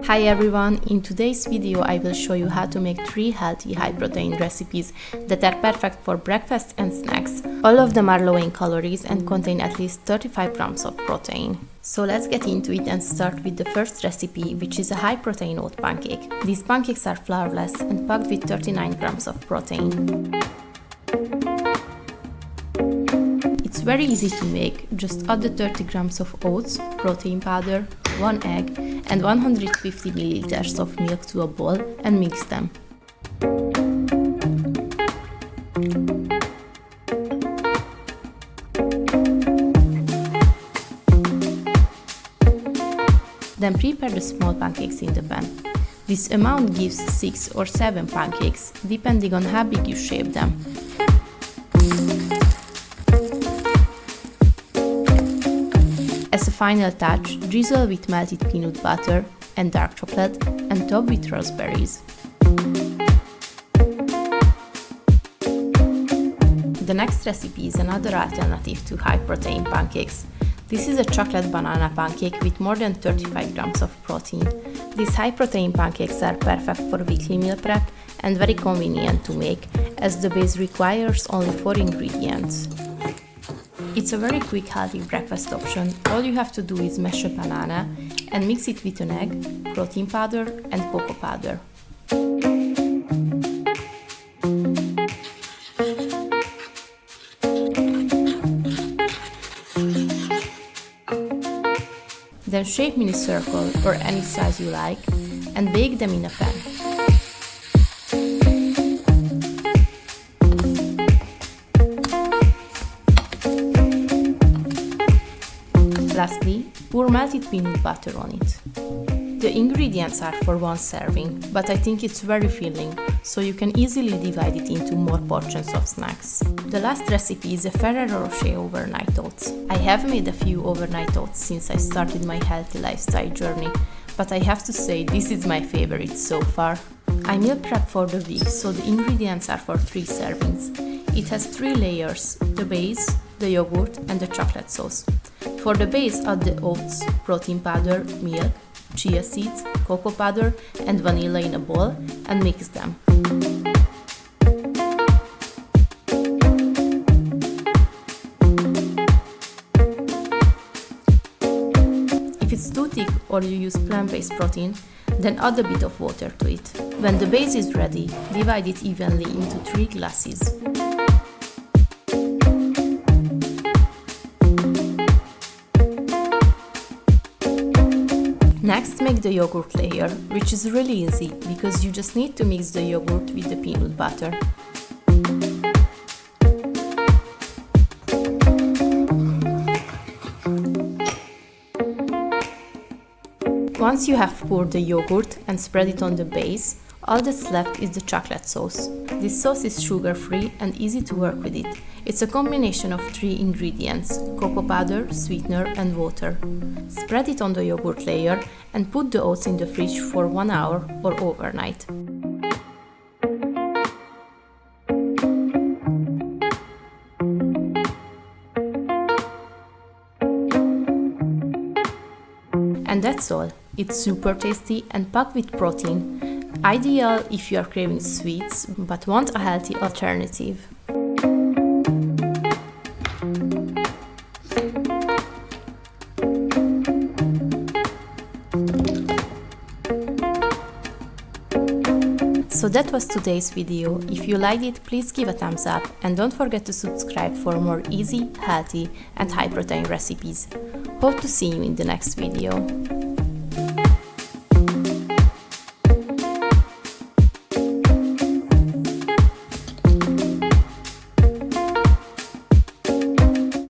Hi everyone, in today's video I will show you how to make 3 healthy high protein recipes that are perfect for breakfast and snacks. All of them are low in calories and contain at least 35 grams of protein. So let's get into it and start with the first recipe, which is a high protein oat pancake. These pancakes are flourless and packed with 39 grams of protein. It's very easy to make, just add the 30 grams of oats, protein powder, 1 egg and 150 milliliters of milk to a bowl and mix them. Then prepare the small pancakes in the pan. This amount gives 6 or 7 pancakes, depending on how big you shape them. As a final touch, drizzle with melted peanut butter and dark chocolate and top with raspberries. The next recipe is another alternative to high protein pancakes. This is a chocolate banana pancake with more than 35 grams of protein. These high protein pancakes are perfect for weekly meal prep and very convenient to make, as the base requires only 4 ingredients. It's a very quick healthy breakfast option. All you have to do is mash a banana and mix it with an egg, protein powder and cocoa powder. Then shape mini circle or any size you like and bake them in a pan. Lastly, pour melted peanut butter on it. The ingredients are for 1 serving, but I think it's very filling, so you can easily divide it into more portions of snacks. The last recipe is a Ferrero Rocher overnight oats. I have made a few overnight oats since I started my healthy lifestyle journey, but I have to say this is my favorite so far. I meal prep for the week, so the ingredients are for 3 servings. It has 3 layers: the base, the yogurt and the chocolate sauce. For the base, add the oats, protein powder, milk, chia seeds, cocoa powder and vanilla in a bowl and mix them. If it's too thick or you use plant-based protein, then add a bit of water to it. When the base is ready, divide it evenly into 3 glasses. Next, make the yogurt layer, which is really easy because you just need to mix the yogurt with the peanut butter. Once you have poured the yogurt and spread it on the base, all that's left is the chocolate sauce. This sauce is sugar-free and easy to work with it. It's a combination of 3 ingredients: cocoa powder, sweetener and water. Spread it on the yogurt layer and put the oats in the fridge for 1 hour or overnight. And that's all. It's super tasty and packed with protein. Ideal if you are craving sweets but want a healthy alternative. So that was today's video. If you liked it, please give a thumbs up and don't forget to subscribe for more easy, healthy and high protein recipes. Hope to see you in the next video.